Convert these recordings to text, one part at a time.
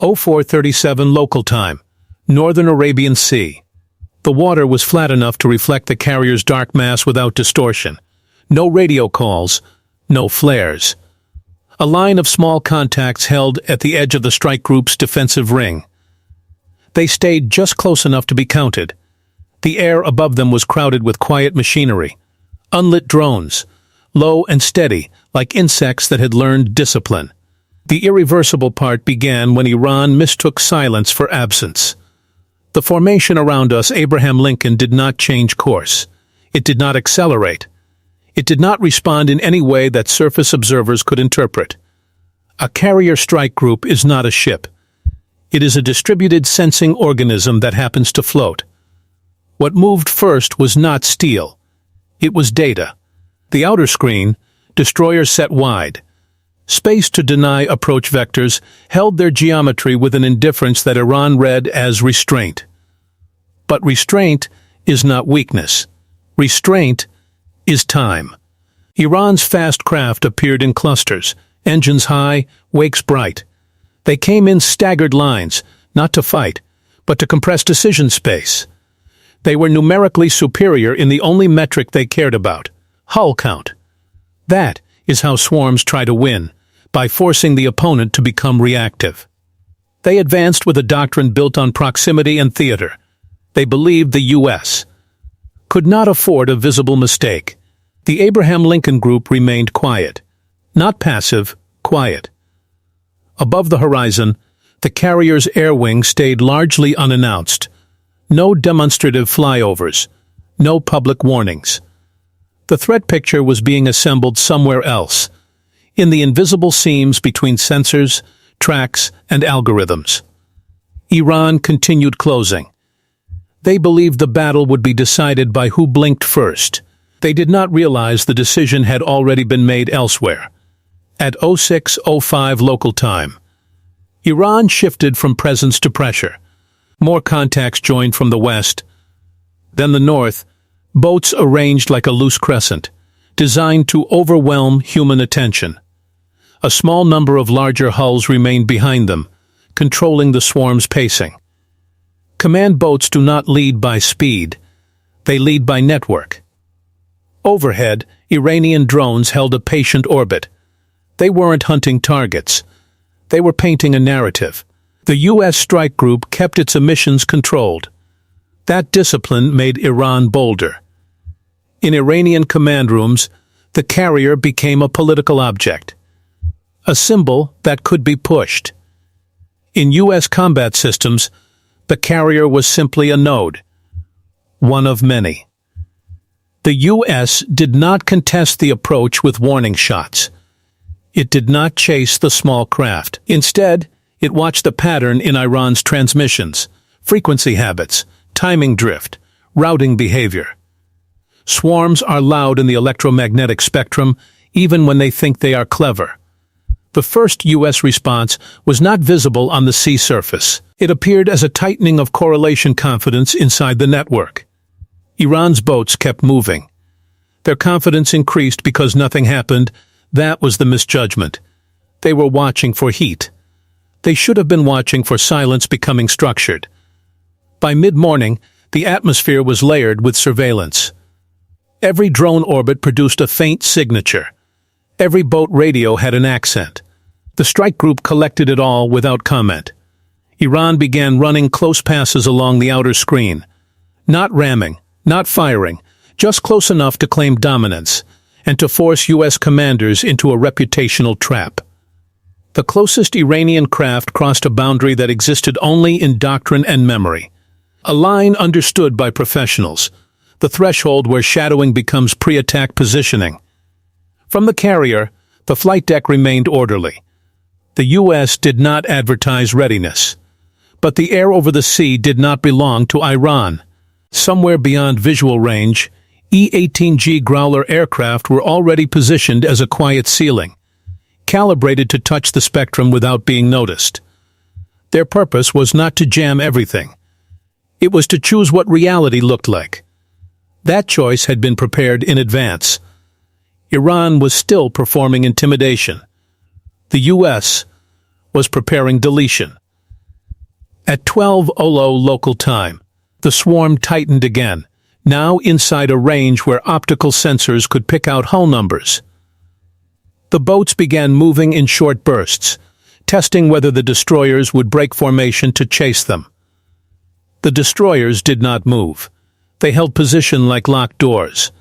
0437 local time, Northern Arabian Sea. The water was flat enough to reflect the carrier's dark mass without distortion. No radio calls, no flares. A line of small contacts held at the edge of the strike group's defensive ring. They stayed just close enough to be counted. The air above them was crowded with quiet machinery, unlit drones, low and steady, like insects that had learned discipline. The irreversible part began when Iran mistook silence for absence. The formation around us, Abraham Lincoln, did not change course. It did not accelerate. It did not respond in any way that surface observers could interpret. A carrier strike group is not a ship. It is a distributed sensing organism that happens to float. What moved first was not steel. It was data. The outer screen, destroyers set wide, spaced to deny approach vectors, held their geometry with an indifference that Iran read as restraint. But restraint is not weakness. Restraint is time. Iran's fast craft appeared in clusters, engines high, wakes bright. They came in staggered lines, not to fight, but to compress decision space. They were numerically superior in the only metric they cared about, hull count. That is how swarms try to win, by forcing the opponent to become reactive. They advanced with a doctrine built on proximity and theater. They believed the U.S. could not afford a visible mistake. The Abraham Lincoln group remained quiet. Not passive, quiet. Above the horizon, the carrier's air wing stayed largely unannounced. No demonstrative flyovers, no public warnings. The threat picture was being assembled somewhere else, in the invisible seams between sensors, tracks, and algorithms. Iran continued closing. They believed the battle would be decided by who blinked first. They did not realize the decision had already been made elsewhere. At 06:05 local time, Iran shifted from presence to pressure. More contacts joined from the west. Then the north, boats arranged like a loose crescent, designed to overwhelm human attention. A small number of larger hulls remained behind them, controlling the swarm's pacing. Command boats do not lead by speed. They lead by network. Overhead, Iranian drones held a patient orbit. They weren't hunting targets. They were painting a narrative. The U.S. strike group kept its emissions controlled. That discipline made Iran bolder. In Iranian command rooms, the carrier became a political object, a symbol that could be pushed. In U.S. combat systems, the carrier was simply a node, one of many. The U.S. did not contest the approach with warning shots. It did not chase the small craft. Instead, it watched the pattern in Iran's transmissions, frequency habits, timing drift, routing behavior. Swarms are loud in the electromagnetic spectrum, even when they think they are clever. The first U.S. response was not visible on the sea surface. It appeared as a tightening of correlation confidence inside the network. Iran's boats kept moving. Their confidence increased because nothing happened. That was the misjudgment. They were watching for heat. They should have been watching for silence becoming structured. By mid-morning, the atmosphere was layered with surveillance. Every drone orbit produced a faint signature. Every boat radio had an accent. The strike group collected it all without comment. Iran began running close passes along the outer screen. Not ramming, not firing, just close enough to claim dominance, and to force U.S. commanders into a reputational trap. The closest Iranian craft crossed a boundary that existed only in doctrine and memory. A line understood by professionals, the threshold where shadowing becomes pre-attack positioning. From the carrier, the flight deck remained orderly. The U.S. did not advertise readiness. But the air over the sea did not belong to Iran. Somewhere beyond visual range, E-18G Growler aircraft were already positioned as a quiet ceiling, calibrated to touch the spectrum without being noticed. Their purpose was not to jam everything. It was to choose what reality looked like. That choice had been prepared in advance. Iran was still performing intimidation. The U.S. was preparing deletion. At 12:00 local time, the swarm tightened again, now inside a range where optical sensors could pick out hull numbers. The boats began moving in short bursts, testing whether the destroyers would break formation to chase them. The destroyers did not move. They held position like locked doors.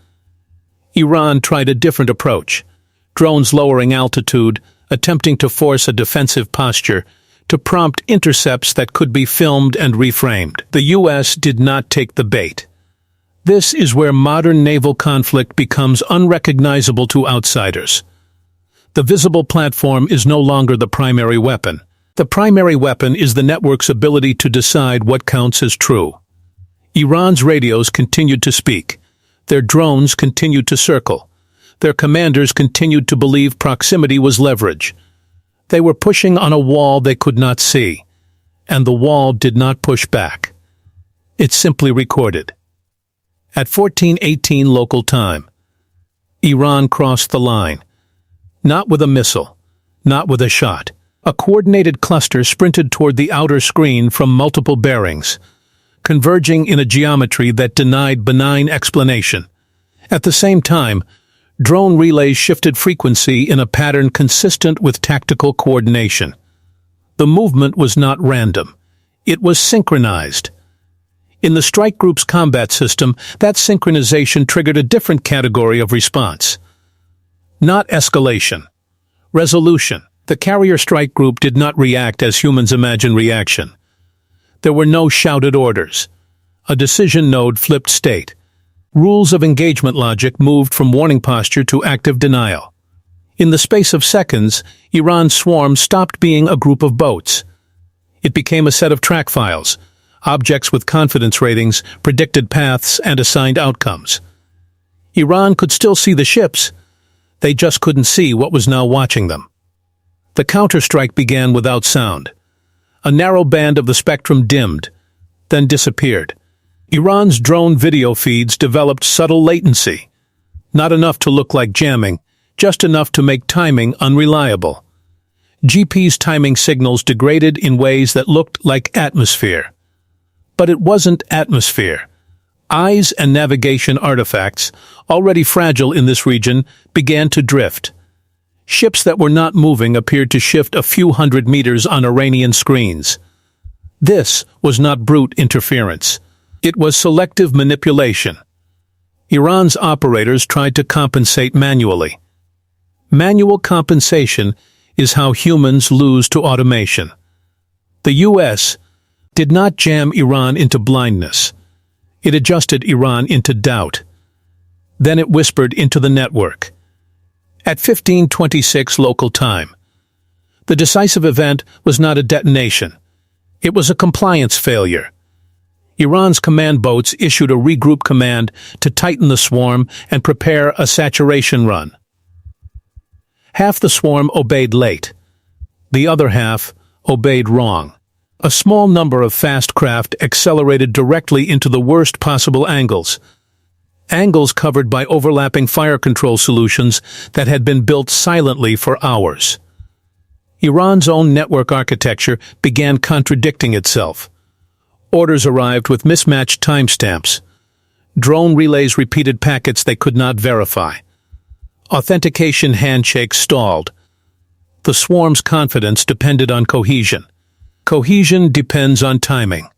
Iran tried a different approach, drones lowering altitude, attempting to force a defensive posture, to prompt intercepts that could be filmed and reframed. The U.S. did not take the bait. This is where modern naval conflict becomes unrecognizable to outsiders. The visible platform is no longer the primary weapon. The primary weapon is the network's ability to decide what counts as true. Iran's radios continued to speak. Their drones continued to circle. Their commanders continued to believe proximity was leverage. They were pushing on a wall they could not see, and the wall did not push back. It simply recorded. At 14:18 local time, Iran crossed the line. Not with a missile, not with a shot. A coordinated cluster sprinted toward the outer screen from multiple bearings, converging in a geometry that denied benign explanation. At the same time, drone relays shifted frequency in a pattern consistent with tactical coordination. The movement was not random. It was synchronized. In the strike group's combat system, that synchronization triggered a different category of response. Not escalation. Resolution. The carrier strike group did not react as humans imagine reaction. There were no shouted orders. A decision node flipped state. Rules of engagement logic moved from warning posture to active denial. In the space of seconds, Iran's swarm stopped being a group of boats. It became a set of track files, objects with confidence ratings, predicted paths, and assigned outcomes. Iran could still see the ships. They just couldn't see what was now watching them. The counterstrike began without sound. A narrow band of the spectrum dimmed, then disappeared. Iran's drone video feeds developed subtle latency. Not enough to look like jamming, just enough to make timing unreliable. GP's timing signals degraded in ways that looked like atmosphere. But it wasn't atmosphere. Eyes and navigation artifacts, already fragile in this region, began to drift. Ships that were not moving appeared to shift a few hundred meters on Iranian screens. This was not brute interference. It was selective manipulation. Iran's operators tried to compensate manually. Manual compensation is how humans lose to automation. The U.S. did not jam Iran into blindness. It adjusted Iran into doubt. Then it whispered into the network. At 15:26 local time, the decisive event was not a detonation. It was a compliance failure. Iran's command boats issued a regroup command to tighten the swarm and prepare a saturation run. Half the swarm obeyed late. The other half obeyed wrong. A small number of fast craft accelerated directly into the worst possible angles. Angles covered by overlapping fire control solutions that had been built silently for hours. Iran's own network architecture began contradicting itself. Orders arrived with mismatched timestamps. Drone relays repeated packets they could not verify. Authentication handshakes stalled. The swarm's confidence depended on cohesion. Cohesion depends on timing.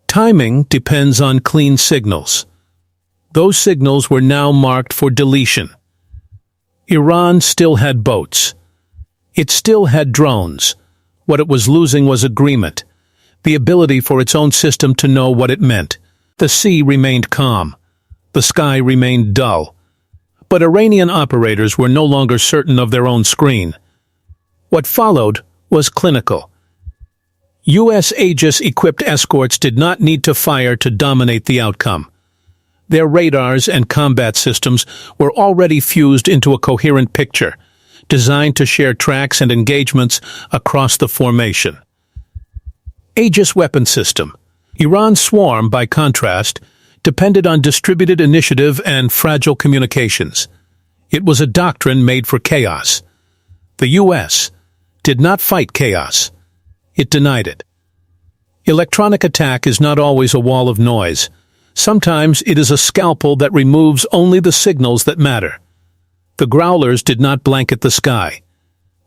Timing depends on clean signals. Those signals were now marked for deletion. Iran still had boats. It still had drones. What it was losing was agreement, the ability for its own system to know what it meant. The sea remained calm. The sky remained dull. But Iranian operators were no longer certain of their own screen. What followed was clinical. U.S. Aegis-equipped escorts did not need to fire to dominate the outcome. Their radars and combat systems were already fused into a coherent picture, designed to share tracks and engagements across the formation. Aegis weapon system. Iran's swarm, by contrast, depended on distributed initiative and fragile communications. It was a doctrine made for chaos. The U.S. did not fight chaos. It denied it. Electronic attack is not always a wall of noise. Sometimes it is a scalpel that removes only the signals that matter. The growlers did not blanket the sky.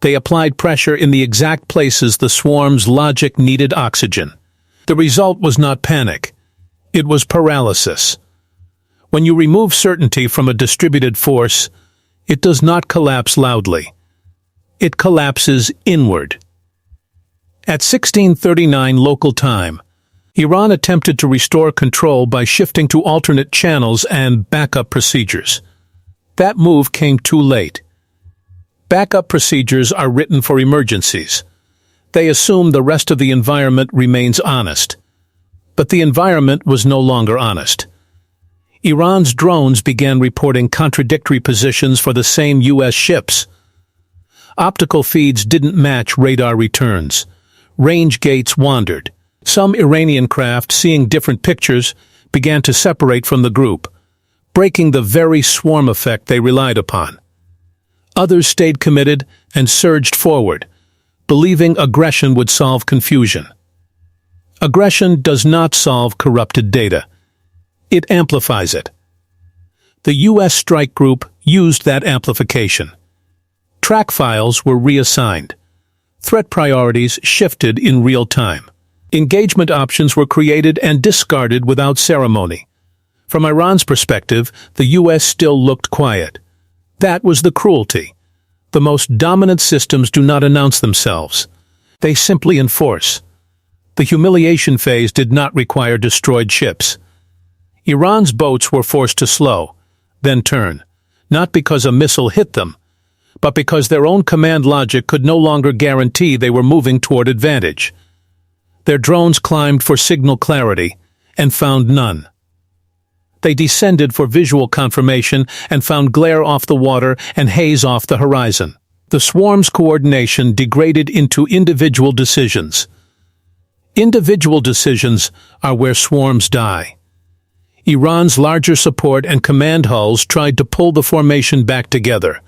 They applied pressure in the exact places the swarm's logic needed oxygen. The result was not panic. It was paralysis. When you remove certainty from a distributed force, it does not collapse loudly. It collapses inward. At 1639 local time, Iran attempted to restore control by shifting to alternate channels and backup procedures. That move came too late. Backup procedures are written for emergencies. They assume the rest of the environment remains honest. But the environment was no longer honest. Iran's drones began reporting contradictory positions for the same U.S. ships. Optical feeds didn't match radar returns. Range gates wandered. Some Iranian craft, seeing different pictures, began to separate from the group, breaking the very swarm effect they relied upon. Others stayed committed and surged forward, believing aggression would solve confusion. Aggression does not solve corrupted data. It amplifies it. The U.S. strike group used that amplification. Track files were reassigned. Threat priorities shifted in real time. Engagement options were created and discarded without ceremony. From Iran's perspective, the U.S. still looked quiet. That was the cruelty. The most dominant systems do not announce themselves. They simply enforce. The humiliation phase did not require destroyed ships. Iran's boats were forced to slow, then turn, not because a missile hit them, but because their own command logic could no longer guarantee they were moving toward advantage. Their drones climbed for signal clarity and found none. They descended for visual confirmation and found glare off the water and haze off the horizon. The swarm's coordination degraded into individual decisions. Individual decisions are where swarms die. Iran's larger support and command hulls tried to pull the formation back together.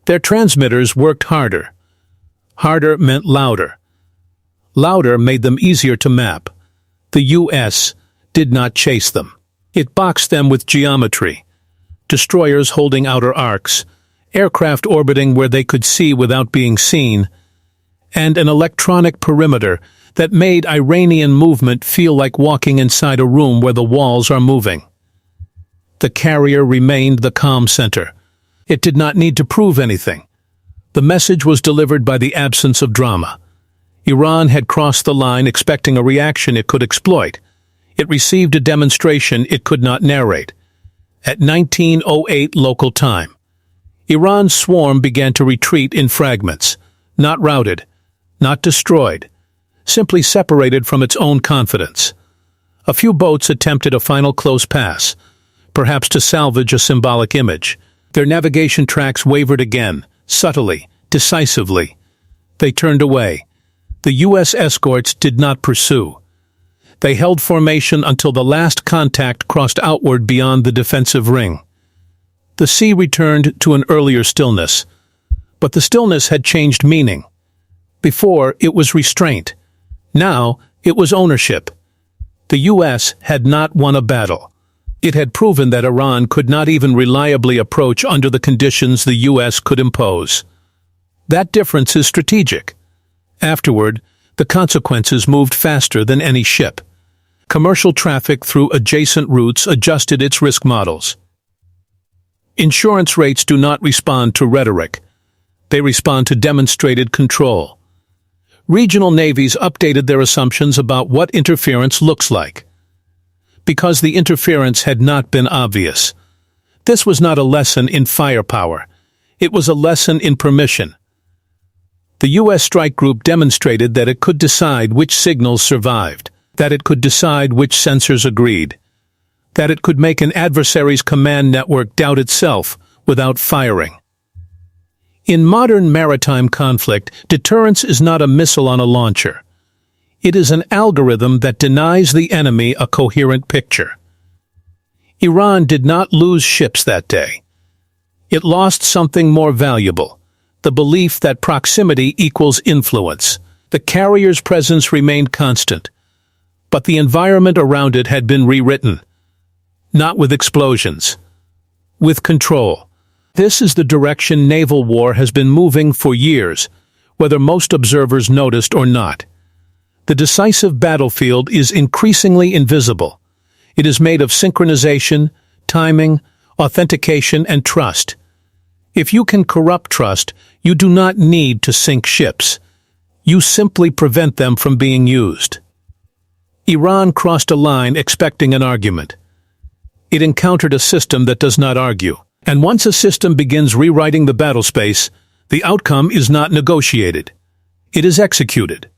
Their transmitters worked harder. Harder meant louder. Louder made them easier to map. The U.S. did not chase them. It boxed them with geometry. Destroyers holding outer arcs, aircraft orbiting where they could see without being seen, and an electronic perimeter that made Iranian movement feel like walking inside a room where the walls are moving. The carrier remained the comm center. It did not need to prove anything. The message was delivered by the absence of drama. Iran had crossed the line expecting a reaction it could exploit. It received a demonstration it could not narrate. At 1908 local time, Iran's swarm began to retreat in fragments, not routed, not destroyed, simply separated from its own confidence. A few boats attempted a final close pass, perhaps to salvage a symbolic image. Their navigation tracks wavered again, subtly, decisively. They turned away. The U.S. escorts did not pursue. They held formation until the last contact crossed outward beyond the defensive ring. The sea returned to an earlier stillness, but the stillness had changed meaning. Before, it was restraint. Now, it was ownership. The U.S. had not won a battle. It had proven that Iran could not even reliably approach under the conditions the U.S. could impose. That difference is strategic. Afterward, the consequences moved faster than any ship. Commercial traffic through adjacent routes adjusted its risk models. Insurance rates do not respond to rhetoric. They respond to demonstrated control. Regional navies updated their assumptions about what interference looks like. Because the interference had not been obvious. This was not a lesson in firepower. It was a lesson in permission. The U.S. strike group demonstrated that it could decide which signals survived, that it could decide which sensors agreed, that it could make an adversary's command network doubt itself without firing. In modern maritime conflict, deterrence is not a missile on a launcher. It is an algorithm that denies the enemy a coherent picture. Iran did not lose ships that day. It lost something more valuable, the belief that proximity equals influence, The carrier's presence remained constant, but the environment around it had been rewritten. Not with explosions, with control. This is the direction naval war has been moving for years, whether most observers noticed or not. The decisive battlefield is increasingly invisible. It is made of synchronization, timing, authentication, and trust. If you can corrupt trust, you do not need to sink ships. You simply prevent them from being used. Iran crossed a line expecting an argument. It encountered a system that does not argue. And once a system begins rewriting the battlespace, the outcome is not negotiated. It is executed.